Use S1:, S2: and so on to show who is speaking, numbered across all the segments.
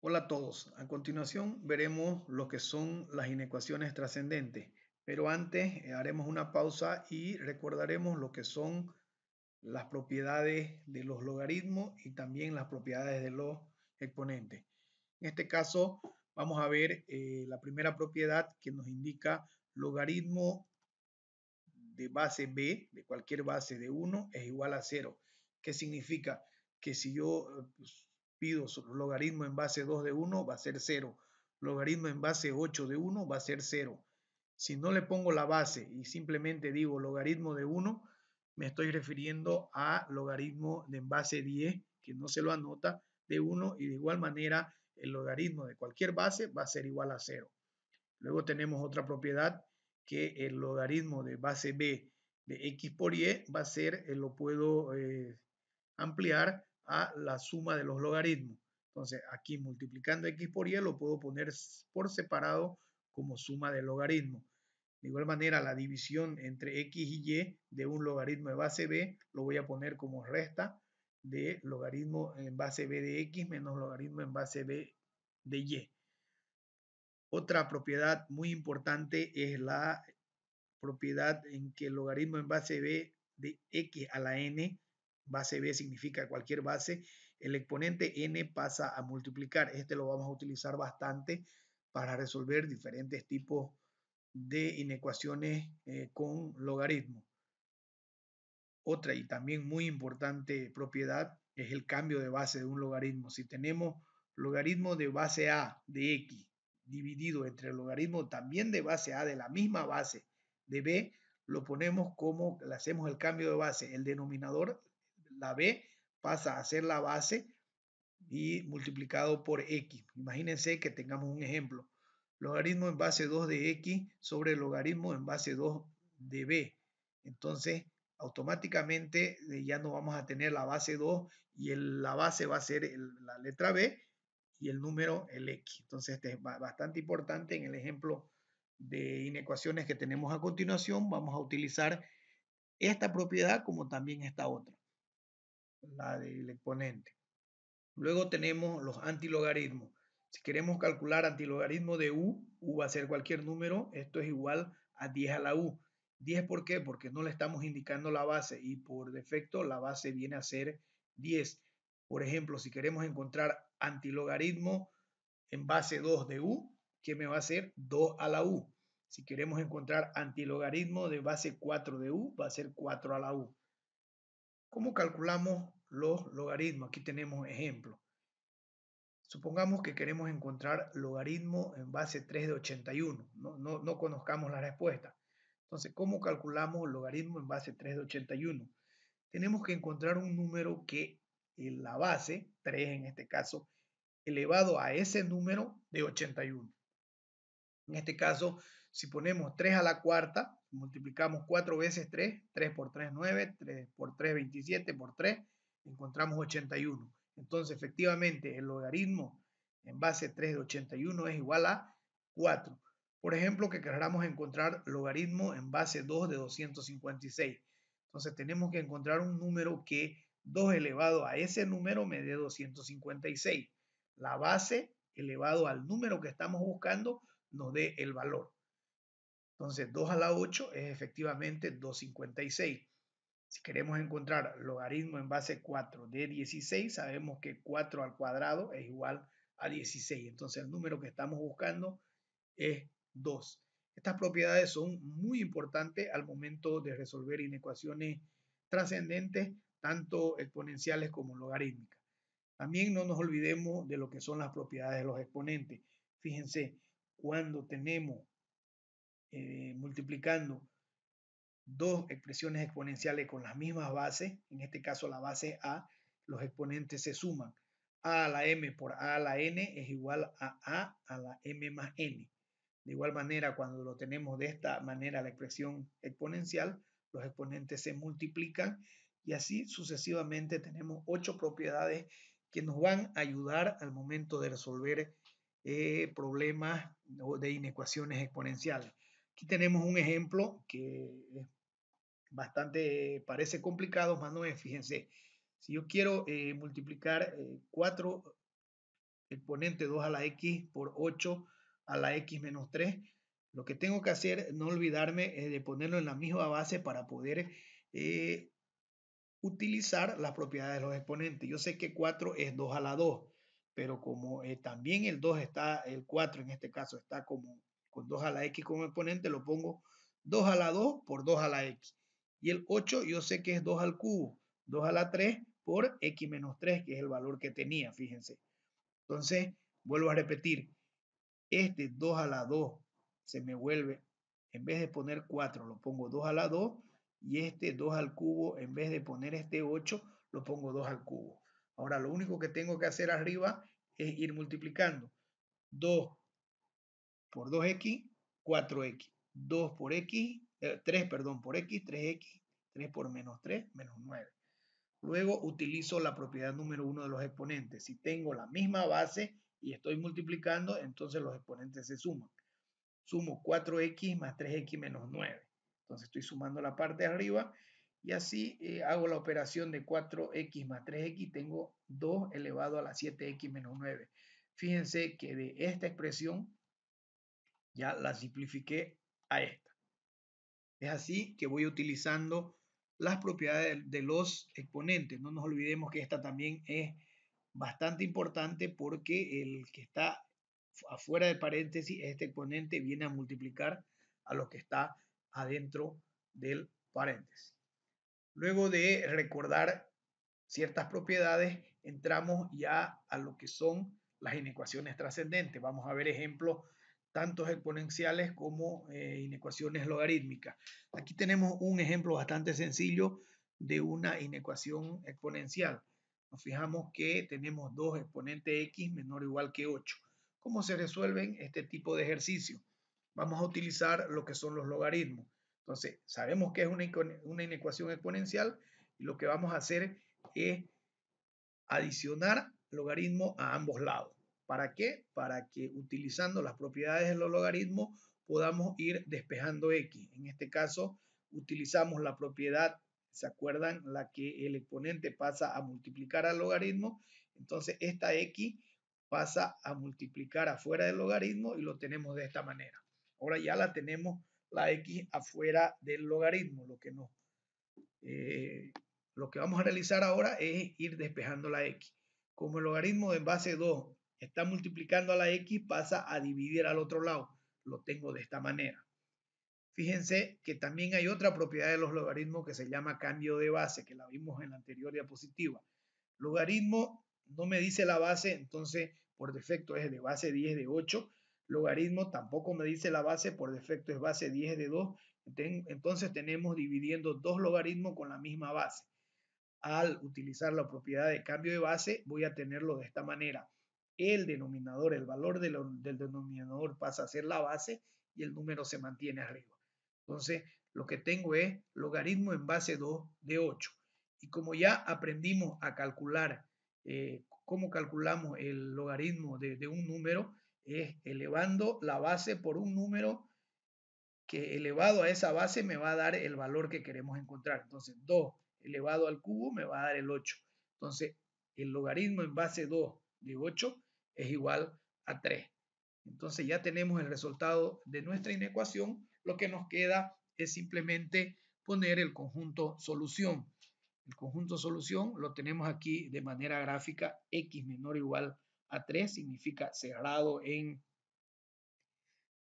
S1: Hola a todos. A continuación veremos lo que son las inecuaciones trascendentes, pero antes haremos una pausa y recordaremos lo que son las propiedades de los logaritmos y también las propiedades de los exponentes. En este caso vamos a ver la primera propiedad que nos indica logaritmo de base b, de cualquier base de 1, es igual a 0. ¿Qué significa? Que si yo pido logaritmo en base 2 de 1, va a ser 0. Logaritmo en base 8 de 1 va a ser 0. Si no le pongo la base y simplemente digo logaritmo de 1, me estoy refiriendo a logaritmo de en base 10, que no se lo anota, de 1, y de igual manera el logaritmo de cualquier base va a ser igual a 0. Luego tenemos otra propiedad que el logaritmo de base b de x por y va a ser, lo puedo ampliar a la suma de los logaritmos. Entonces aquí multiplicando x por y lo puedo poner por separado como suma de logaritmos. De igual manera la división entre x y y de un logaritmo de base b lo voy a poner como resta de logaritmo en base b de x menos logaritmo en base b de y. Otra propiedad muy importante es la propiedad en que el logaritmo en base b de x a la n, base b significa cualquier base, el exponente n pasa a multiplicar. Este lo vamos a utilizar bastante para resolver diferentes tipos de inecuaciones con logaritmos. Otra y también muy importante propiedad es el cambio de base de un logaritmo. Si tenemos logaritmo de base a de x dividido entre el logaritmo también de base a de la misma base de b, lo ponemos como, le hacemos el cambio de base. El denominador, la b, pasa a ser la base y multiplicado por x. Imagínense que tengamos un ejemplo. Logaritmo en base 2 de x sobre logaritmo en base 2 de b. Entonces, automáticamente ya no vamos a tener la base 2 y la base va a ser la letra b y el número el x. Entonces, este es bastante importante. En el ejemplo de inecuaciones que tenemos a continuación, vamos a utilizar esta propiedad como también esta otra, la del exponente. Luego tenemos los antilogaritmos. Si queremos calcular antilogaritmo de u va a ser cualquier número, esto es igual a 10 a la u. 10 ¿por qué? Porque no le estamos indicando la base y por defecto la base viene a ser 10. Por ejemplo, si queremos encontrar antilogaritmo en base 2 de u, ¿qué me va a hacer? 2 a la u. Si queremos encontrar antilogaritmo de base 4 de u, va a ser 4 a la u. ¿Cómo calculamos los logaritmos? Aquí tenemos ejemplos. Supongamos que queremos encontrar logaritmo en base 3 de 81. No conozcamos la respuesta. Entonces, ¿cómo calculamos logaritmo en base 3 de 81? Tenemos que encontrar un número que en la base, 3 en este caso, elevado a ese número de 81. En este caso, si ponemos 3 a la cuarta, multiplicamos 4 veces 3, 3 por 3, 9, 3 por 3, 27, por 3, encontramos 81. Entonces, efectivamente, el logaritmo en base 3 de 81 es igual a 4. Por ejemplo, que queramos encontrar logaritmo en base 2 de 256. Entonces, tenemos que encontrar un número que 2 elevado a ese número me dé 256. La base elevado al número que estamos buscando nos dé el valor. Entonces, 2 a la 8 es efectivamente 256. Si queremos encontrar logaritmo en base 4 de 16, sabemos que 4 al cuadrado es igual a 16. Entonces, el número que estamos buscando es 2. Estas propiedades son muy importantes al momento de resolver inecuaciones trascendentes, tanto exponenciales como logarítmicas. También no nos olvidemos de lo que son las propiedades de los exponentes. Fíjense, cuando tenemos multiplicando dos expresiones exponenciales con las mismas bases, en este caso la base a, los exponentes se suman. A a la m por a a la n es igual a la m más n. De igual manera, cuando lo tenemos de esta manera, la expresión exponencial, los exponentes se multiplican y así sucesivamente tenemos 8 propiedades que nos van a ayudar al momento de resolver problemas de inecuaciones exponenciales. Aquí tenemos un ejemplo que es bastante, parece complicado, más no es, fíjense, si yo quiero multiplicar 4 exponente 2 a la x por 8 a la x menos 3. Lo que tengo que hacer, no olvidarme de ponerlo en la misma base para poder utilizar las propiedades de los exponentes. Yo sé que 4 es 2 a la 2, pero como también el 2 está, el 4 en este caso está como con 2 a la x como exponente, lo pongo 2 a la 2 por 2 a la x. Y el 8 yo sé que es 2 al cubo, 2 a la 3 por x menos 3, que es el valor que tenía, fíjense. Entonces, vuelvo a repetir, este 2 a la 2 se me vuelve, en vez de poner 4, lo pongo 2 a la 2, y este 2 al cubo, en vez de poner este 8, lo pongo 2 al cubo. Ahora, lo único que tengo que hacer arriba es ir multiplicando. 2 por 2x, 4x. 2 por x, 3, perdón, por x, 3x. 3 por menos 3, menos 9. Luego utilizo la propiedad número 1 de los exponentes. Si tengo la misma base y estoy multiplicando, entonces los exponentes se suman. Sumo 4x más 3x menos 9. Entonces estoy sumando la parte de arriba y así hago la operación de 4x más 3x. Tengo 2 elevado a la 7x menos 9. Fíjense que de esta expresión ya la simplifiqué a esta. Es así que voy utilizando las propiedades de los exponentes. No nos olvidemos que esta también es bastante importante porque el que está afuera de paréntesis, este exponente viene a multiplicar a lo que está adentro del paréntesis. Luego de recordar ciertas propiedades, entramos ya a lo que son las inecuaciones trascendentes. Vamos a ver ejemplos tanto exponenciales como inecuaciones logarítmicas. Aquí tenemos un ejemplo bastante sencillo de una inecuación exponencial. Nos fijamos que tenemos 2 exponente x menor o igual que 8. ¿Cómo se resuelven este tipo de ejercicio? Vamos a utilizar lo que son los logaritmos. Entonces, sabemos que es una inecuación exponencial y lo que vamos a hacer es adicionar logaritmo a ambos lados. ¿Para qué? Para que utilizando las propiedades de los logaritmos podamos ir despejando x. En este caso, utilizamos la propiedad, ¿se acuerdan? La que el exponente pasa a multiplicar al logaritmo. Entonces, esta x pasa a multiplicar afuera del logaritmo y lo tenemos de esta manera. Ahora ya la tenemos la x afuera del logaritmo, lo que vamos a realizar ahora es ir despejando la x. Como el logaritmo de base 2 está multiplicando a la x, pasa a dividir al otro lado. Lo tengo de esta manera. Fíjense que también hay otra propiedad de los logaritmos que se llama cambio de base, que la vimos en la anterior diapositiva. Logaritmo no me dice la base, entonces por defecto es de base 10 de 8. Logaritmo tampoco me dice la base, por defecto es base 10 de 2. Entonces tenemos dividiendo dos logaritmos con la misma base. Al utilizar la propiedad de cambio de base, voy a tenerlo de esta manera. El denominador, el valor del denominador pasa a ser la base y el número se mantiene arriba. Entonces, lo que tengo es logaritmo en base 2 de 8. Y como ya aprendimos a calcular cómo calculamos el logaritmo de un número, es elevando la base por un número que elevado a esa base me va a dar el valor que queremos encontrar. Entonces, 2 elevado al cubo me va a dar el 8. Entonces, el logaritmo en base 2 de 8 es igual a 3. Entonces ya tenemos el resultado de nuestra inecuación. Lo que nos queda es simplemente poner el conjunto solución. El conjunto solución lo tenemos aquí de manera gráfica. X menor o igual a 3 significa cerrado en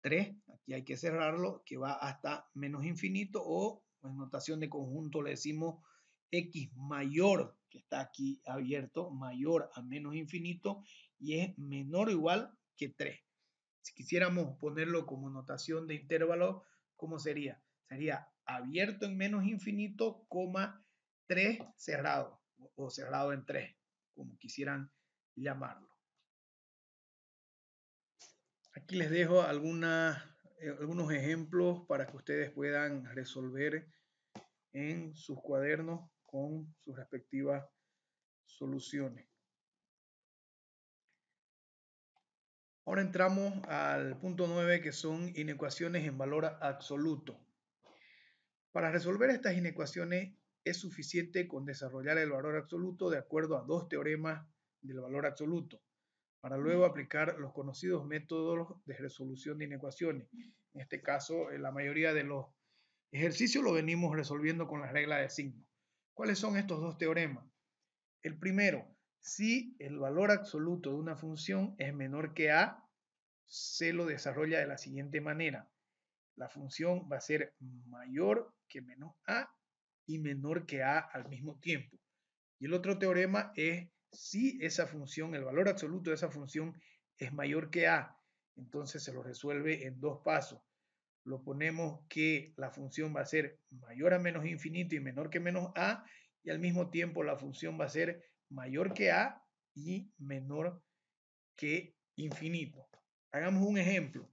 S1: 3, aquí hay que cerrarlo, que va hasta menos infinito, o en notación de conjunto le decimos x mayor, que está aquí abierto, mayor a menos infinito, y es menor o igual que 3. Si quisiéramos ponerlo como notación de intervalo, ¿cómo sería? Sería abierto en menos infinito, coma 3 cerrado, o cerrado en 3, como quisieran llamarlo. Aquí les dejo algunos ejemplos para que ustedes puedan resolver en sus cuadernos con sus respectivas soluciones. Ahora entramos al punto 9, que son inecuaciones en valor absoluto. Para resolver estas inecuaciones es suficiente con desarrollar el valor absoluto de acuerdo a dos teoremas del valor absoluto. para luego aplicar los conocidos métodos de resolución de inecuaciones. En este caso, la mayoría de los ejercicios lo venimos resolviendo con la regla de signo. ¿Cuáles son estos dos teoremas? El primero, si el valor absoluto de una función es menor que a, se lo desarrolla de la siguiente manera. La función va a ser mayor que menos a y menor que a al mismo tiempo. Y el otro teorema es si esa función, el valor absoluto de esa función es mayor que a, entonces se lo resuelve en dos pasos. Lo ponemos que la función va a ser mayor a menos infinito y menor que menos a, y al mismo tiempo la función va a ser mayor que a y menor que infinito. Hagamos un ejemplo.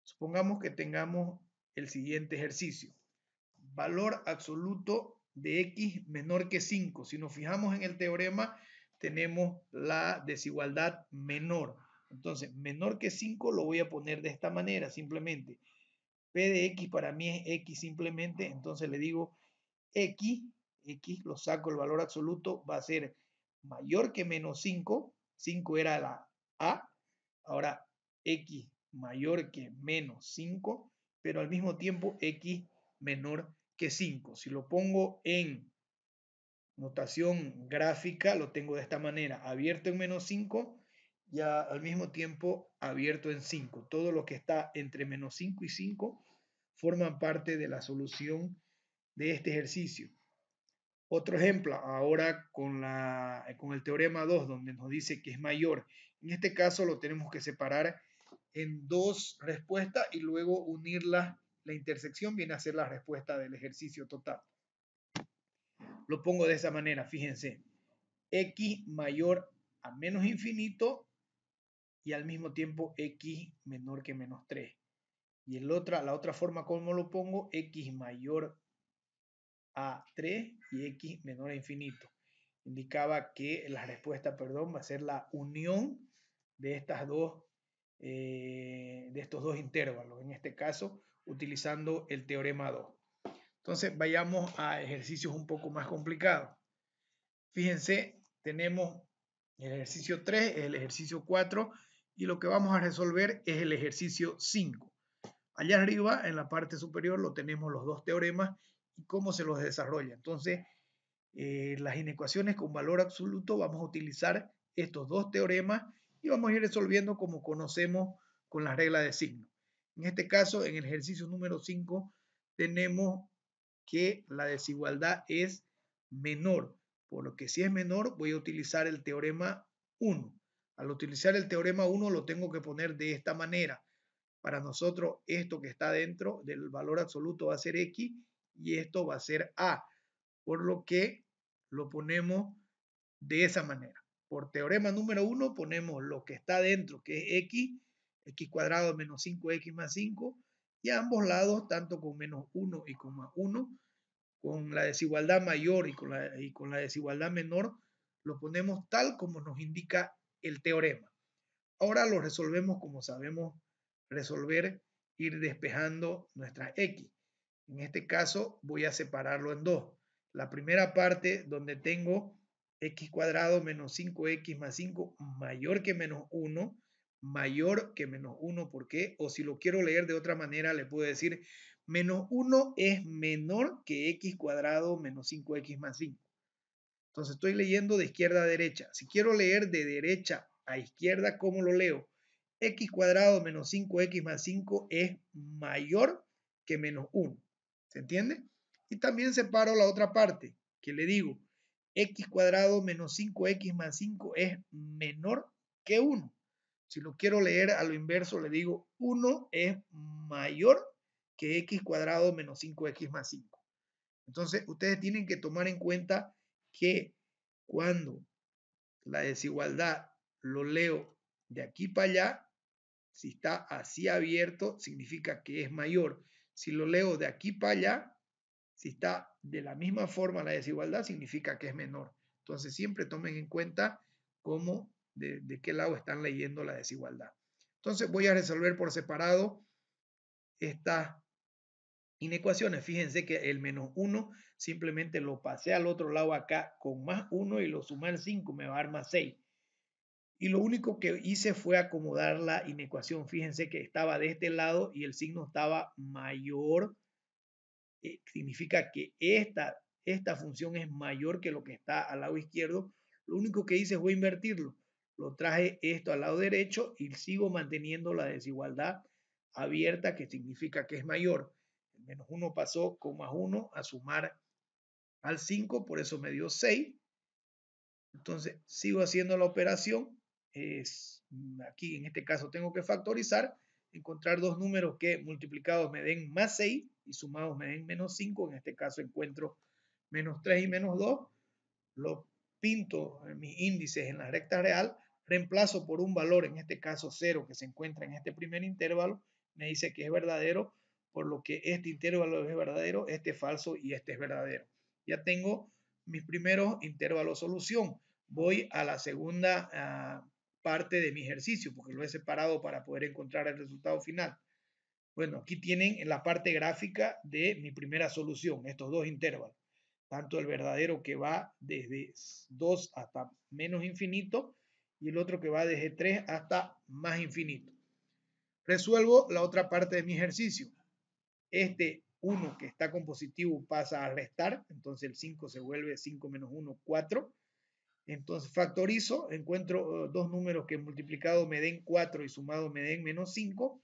S1: Supongamos que tengamos el siguiente ejercicio. Valor absoluto de x menor que 5. Si nos fijamos en el teorema, tenemos la desigualdad menor. Entonces, menor que 5 lo voy a poner de esta manera, simplemente. P de x para mí es x simplemente, entonces le digo x lo saco el valor absoluto, va a ser mayor que menos 5, 5 era la a, ahora x mayor que menos 5, pero al mismo tiempo x menor que 5. Si lo pongo en notación gráfica, lo tengo de esta manera, abierto en menos 5 y al mismo tiempo abierto en 5. Todo lo que está entre menos 5 y 5 forman parte de la solución de este ejercicio. Otro ejemplo, ahora con el teorema 2, donde nos dice que es mayor. En este caso lo tenemos que separar en dos respuestas y luego unirlas. La intersección viene a ser la respuesta del ejercicio total. Lo pongo de esa manera, fíjense. X mayor a menos infinito y al mismo tiempo x menor que menos 3. Y la otra forma como lo pongo, x mayor a 3 y x menor a infinito. Indicaba que la respuesta, perdón, va a ser la unión de estos dos intervalos, en este caso utilizando el teorema 2. Entonces vayamos a ejercicios un poco más complicados. Fíjense, tenemos el ejercicio 3, el ejercicio 4 y lo que vamos a resolver es el ejercicio 5. Allá arriba, en la parte superior, lo tenemos los dos teoremas y cómo se los desarrolla. Entonces, las inecuaciones con valor absoluto, vamos a utilizar estos dos teoremas y vamos a ir resolviendo como conocemos con la regla de signo. En este caso, en el ejercicio número 5, tenemos que la desigualdad es menor. Por lo que si es menor, voy a utilizar el teorema 1. Al utilizar el teorema 1 lo tengo que poner de esta manera. Para nosotros esto que está dentro del valor absoluto va a ser x y esto va a ser a. Por lo que lo ponemos de esa manera. Por teorema número 1 ponemos lo que está dentro, que es x cuadrado menos 5x más 5, y a ambos lados, tanto con menos 1 y con más 1, con la desigualdad mayor y con la desigualdad menor, lo ponemos tal como nos indica el teorema. Ahora lo resolvemos como sabemos resolver, ir despejando nuestras x. En este caso voy a separarlo en dos. La primera parte donde tengo x cuadrado menos 5x más 5 mayor que menos 1, mayor que menos 1, ¿por qué? O si lo quiero leer de otra manera, le puedo decir menos 1 es menor que x cuadrado menos 5x más 5. Entonces estoy leyendo de izquierda a derecha. Si quiero leer de derecha a izquierda, ¿cómo lo leo? X cuadrado menos 5x más 5 es mayor que menos 1. ¿Se entiende? Y también separo la otra parte, que le digo, x cuadrado menos 5x más 5 es menor que 1. Si lo quiero leer a lo inverso, le digo 1 es mayor que x cuadrado menos 5x más 5. Entonces, ustedes tienen que tomar en cuenta que cuando la desigualdad lo leo de aquí para allá, si está así abierto, significa que es mayor. Si lo leo de aquí para allá, si está de la misma forma la desigualdad, significa que es menor. Entonces, siempre tomen en cuenta cómo, de qué lado están leyendo la desigualdad. Entonces, voy a resolver por separado estas inecuaciones. Fíjense que el menos 1 simplemente lo pasé al otro lado acá con más 1 y lo sumé al 5, me va a dar más 6. Y lo único que hice fue acomodar la inecuación. Fíjense que estaba de este lado y el signo estaba mayor. Significa que esta función es mayor que lo que está al lado izquierdo. Lo único que hice fue invertirlo. Lo traje esto al lado derecho y sigo manteniendo la desigualdad abierta, que significa que es mayor. El menos 1 pasó con más 1 a sumar al 5, por eso me dio 6. Entonces sigo haciendo la operación. Aquí en este caso tengo que factorizar, encontrar dos números que multiplicados me den más 6 y sumados me den menos 5. En este caso encuentro menos 3 y menos 2. Lo pinto en mis índices en la recta real, reemplazo por un valor, en este caso 0, que se encuentra en este primer intervalo. Me dice que es verdadero, por lo que este intervalo es verdadero, este es falso y este es verdadero. Ya tengo mis primeros intervalos solución. Voy a la segunda parte de mi ejercicio, porque lo he separado para poder encontrar el resultado final. Bueno, aquí tienen en la parte gráfica de mi primera solución, estos dos intervalos. Tanto el verdadero que va desde 2 hasta menos infinito y el otro que va desde 3 hasta más infinito. Resuelvo la otra parte de mi ejercicio. Este 1 que está con positivo pasa a restar, entonces el 5 se vuelve 5 menos 1, 4. Entonces factorizo, encuentro dos números que multiplicado me den 4 y sumado me den menos 5.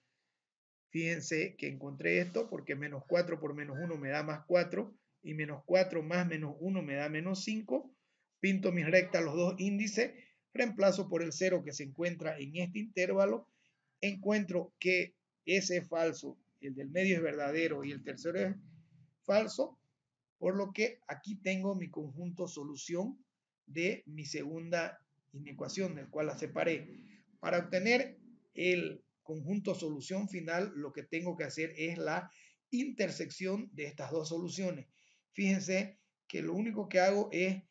S1: Fíjense que encontré esto porque menos 4 por menos 1 me da más 4 y menos 4 más menos 1 me da menos 5. Pinto mis rectas los dos índices, reemplazo por el 0 que se encuentra en este intervalo, encuentro que ese es falso, el del medio es verdadero y el tercero es falso, por lo que aquí tengo mi conjunto solución de mi segunda inecuación, del cual la separé. Para obtener el conjunto solución final, lo que tengo que hacer es la intersección de estas dos soluciones. Fíjense que lo único que hago es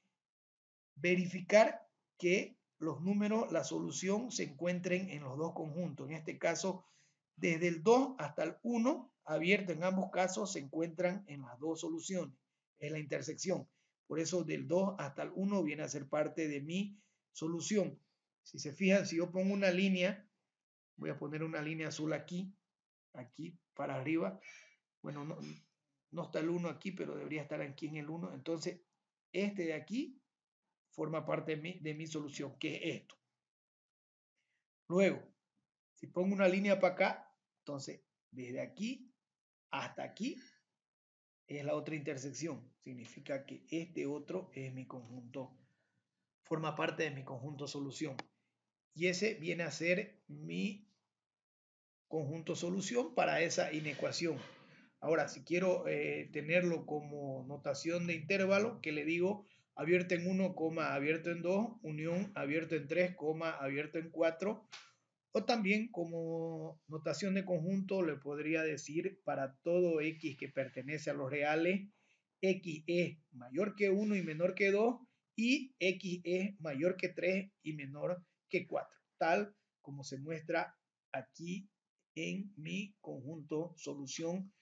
S1: verificar que los números, la solución, se encuentren en los dos conjuntos. En este caso, desde el 2 hasta el 1, abierto en ambos casos, se encuentran en las dos soluciones. Es la intersección. Por eso del 2 hasta el 1 viene a ser parte de mi solución. Si se fijan, si yo pongo una línea, voy a poner una línea azul aquí para arriba. Bueno, no está el 1 aquí, pero debería estar aquí en el 1. Entonces, este de aquí forma parte de mi solución, que es esto. Luego, si pongo una línea para acá, entonces desde aquí hasta aquí es la otra intersección. Significa que este otro es mi conjunto, forma parte de mi conjunto solución. Y ese viene a ser mi conjunto solución para esa inecuación. Ahora, si quiero tenerlo como notación de intervalo, que le digo abierto en 1, abierto en 2, unión abierto en 3, abierto en 4, o también como notación de conjunto le podría decir para todo x que pertenece a los reales, x es mayor que 1 y menor que 2 y x es mayor que 3 y menor que 4, tal como se muestra aquí en mi conjunto solución,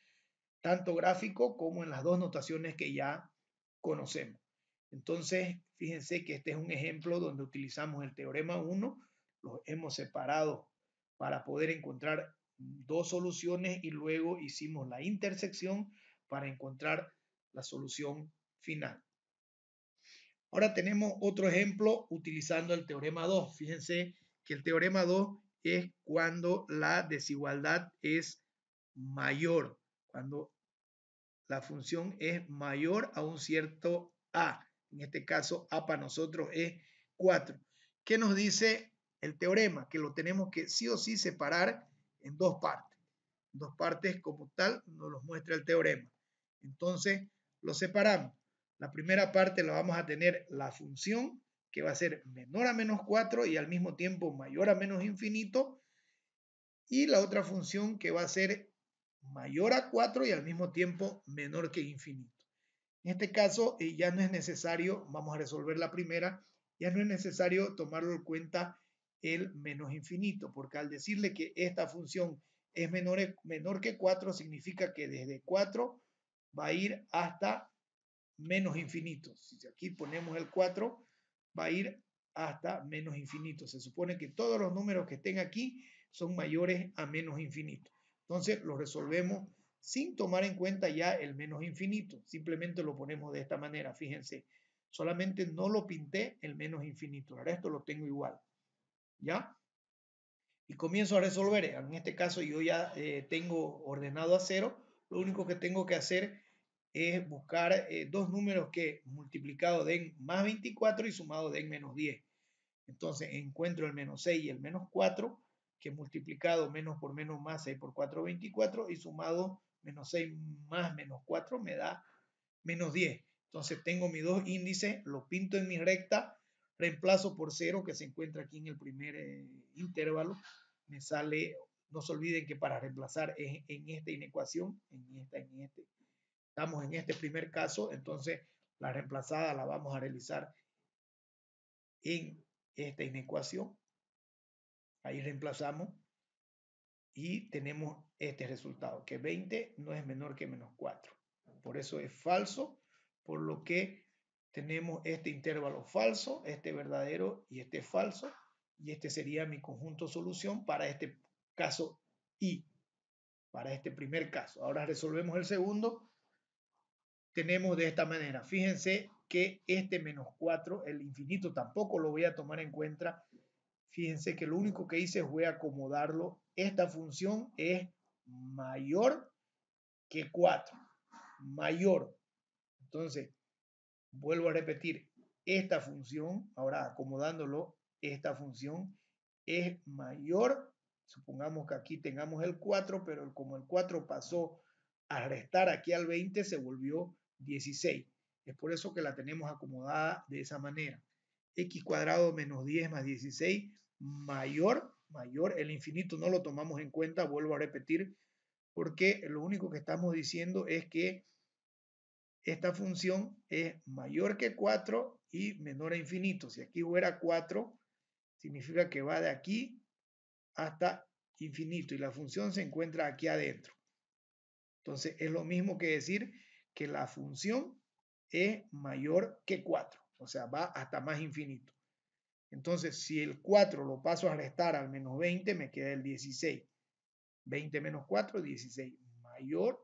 S1: tanto gráfico como en las dos notaciones que ya conocemos. Entonces, fíjense que este es un ejemplo donde utilizamos el teorema 1, los hemos separado para poder encontrar dos soluciones y luego hicimos la intersección para encontrar la solución final. Ahora tenemos otro ejemplo utilizando el teorema 2. Fíjense que el teorema 2 es cuando la desigualdad es mayor, cuando la función es mayor a un cierto a. En este caso, a para nosotros es 4. ¿Qué nos dice el teorema? Que lo tenemos que sí o sí separar en dos partes. Dos partes como tal nos los muestra el teorema. Entonces, lo separamos. La primera parte la vamos a tener la función, que va a ser menor a menos 4 y al mismo tiempo mayor a menos infinito. Y la otra función que va a ser mayor a 4 y al mismo tiempo menor que infinito. En este caso ya no es necesario, vamos a resolver la primera, ya no es necesario tomarlo en cuenta el menos infinito, porque al decirle que esta función es menor que 4, significa que desde 4 va a ir hasta menos infinito. Si aquí ponemos el 4, va a ir hasta menos infinito. Se supone que todos los números que estén aquí son mayores a menos infinito. Entonces lo resolvemos sin tomar en cuenta ya el menos infinito. Simplemente lo ponemos de esta manera. Fíjense, solamente no lo pinté el menos infinito. El resto lo tengo igual. ¿Ya? Y comienzo a resolver. En este caso yo ya tengo ordenado a 0. Lo único que tengo que hacer es buscar dos números que multiplicado den más 24 y sumado den menos 10. Entonces encuentro el menos 6 y el menos 4, que multiplicado menos por menos más 6 por 4, 24, y sumado menos 6 más menos 4 me da menos 10. Entonces tengo mis dos índices, lo pinto en mi recta, reemplazo por 0 que se encuentra aquí en el primer intervalo, me sale, no se olviden que para reemplazar en esta inecuación, estamos en este primer caso, entonces la reemplazada la vamos a realizar en esta inecuación. Ahí reemplazamos y tenemos este resultado, que 20 no es menor que menos 4. Por eso es falso, por lo que tenemos este intervalo falso, este verdadero y este falso, y este sería mi conjunto solución para este caso I, para este primer caso. Ahora resolvemos el segundo. Tenemos de esta manera, fíjense que este menos 4, el infinito tampoco lo voy a tomar en cuenta. Fíjense que lo único que hice fue acomodarlo. Esta función es mayor que 4. Mayor. Entonces, vuelvo a repetir. Esta función, ahora acomodándolo, esta función es mayor. Supongamos que aquí tengamos el 4, pero como el 4 pasó a restar aquí al 20, se volvió 16. Es por eso que la tenemos acomodada de esa manera. X cuadrado menos 10 más 16 mayor, el infinito no lo tomamos en cuenta, vuelvo a repetir, porque lo único que estamos diciendo es que esta función es mayor que 4 y menor a infinito. Si aquí fuera 4, significa que va de aquí hasta infinito y la función se encuentra aquí adentro. Entonces es lo mismo que decir que la función es mayor que 4, o sea, va hasta más infinito. Entonces, si el 4 lo paso a restar al menos 20, me queda el 16. 20 menos 4, 16. Mayor,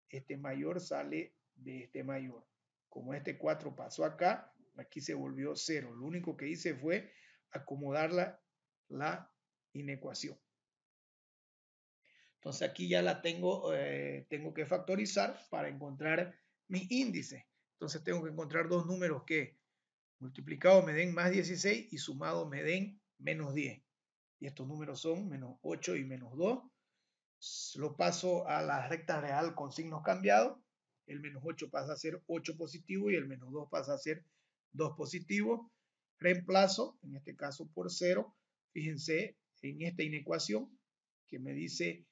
S1: este mayor sale de este mayor. Como este 4 pasó acá, aquí se volvió 0. Lo único que hice fue acomodar la inecuación. Entonces aquí ya la tengo, tengo que factorizar para encontrar mis índices. Entonces tengo que encontrar dos números que multiplicado me den más 16 y sumado me den menos 10. Y estos números son menos 8 y menos 2. Lo paso a la recta real con signos cambiados. El menos 8 pasa a ser 8 positivo y el menos 2 pasa a ser 2 positivo. Reemplazo, en este caso por 0. Fíjense en esta inecuación que me dice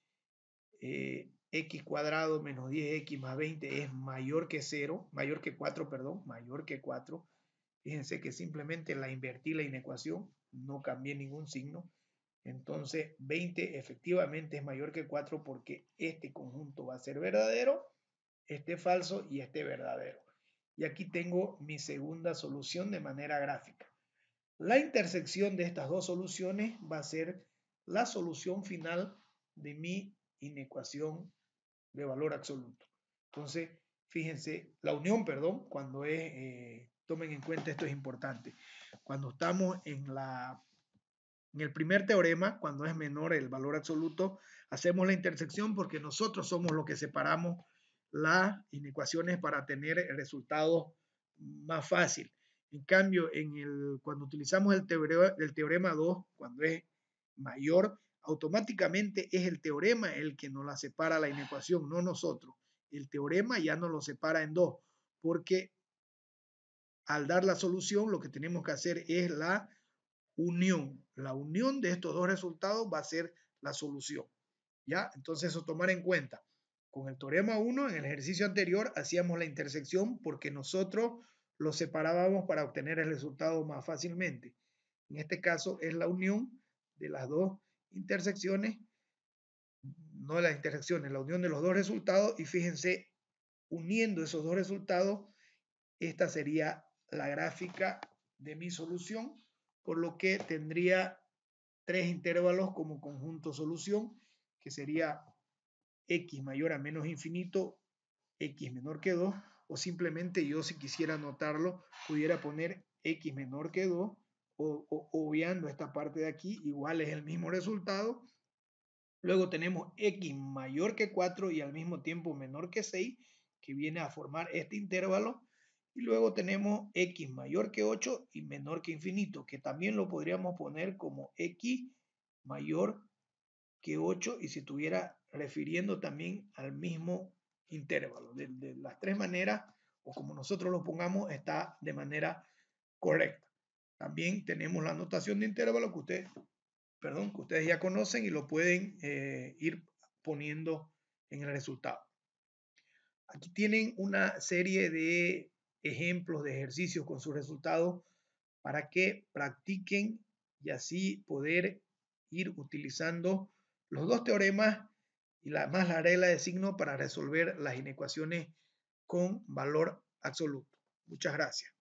S1: x cuadrado menos 10x más 20 es mayor que 0, mayor que 4, perdón, mayor que 4. Fíjense que simplemente la invertí la inecuación, no cambié ningún signo. Entonces 20 efectivamente es mayor que 4 porque este conjunto va a ser verdadero, este falso y este verdadero. Y aquí tengo mi segunda solución de manera gráfica. La intersección de estas dos soluciones va a ser la solución final de mi inecuación de valor absoluto. Entonces, fíjense, la unión, perdón, cuando es, tomen en cuenta esto es importante. Cuando estamos en el primer teorema, cuando es menor el valor absoluto, hacemos la intersección porque nosotros somos los que separamos las inecuaciones para tener el resultado más fácil. En cambio, cuando utilizamos el teorema 2, cuando es mayor, automáticamente es el teorema el que nos la separa la inecuación, no nosotros. El teorema ya nos lo separa en dos, porque al dar la solución lo que tenemos que hacer es la unión. La unión de estos dos resultados va a ser la solución. ¿Ya? Entonces eso tomar en cuenta. Con el teorema 1, en el ejercicio anterior, hacíamos la intersección porque nosotros lo separábamos para obtener el resultado más fácilmente. En este caso es la unión de las dos intersecciones, no de las intersecciones, la unión de los dos resultados y fíjense, uniendo esos dos resultados, esta sería la gráfica de mi solución por lo que tendría tres intervalos como conjunto solución, que sería x mayor a menos infinito, x menor que 2, o simplemente yo, si quisiera anotarlo, pudiera poner x menor que 2, o obviando esta parte de aquí, igual es el mismo resultado. Luego tenemos x mayor que 4 y al mismo tiempo menor que 6, que viene a formar este intervalo. Y luego tenemos x mayor que 8 y menor que infinito, que también lo podríamos poner como x mayor que 8 y se estuviera refiriendo también al mismo intervalo. De las tres maneras, o como nosotros lo pongamos, está de manera correcta. También tenemos la notación de intervalo que ustedes ya conocen y lo pueden ir poniendo en el resultado. Aquí tienen una serie de ejemplos de ejercicios con sus resultados para que practiquen y así poder ir utilizando los dos teoremas y más la regla de signo para resolver las inecuaciones con valor absoluto. Muchas gracias.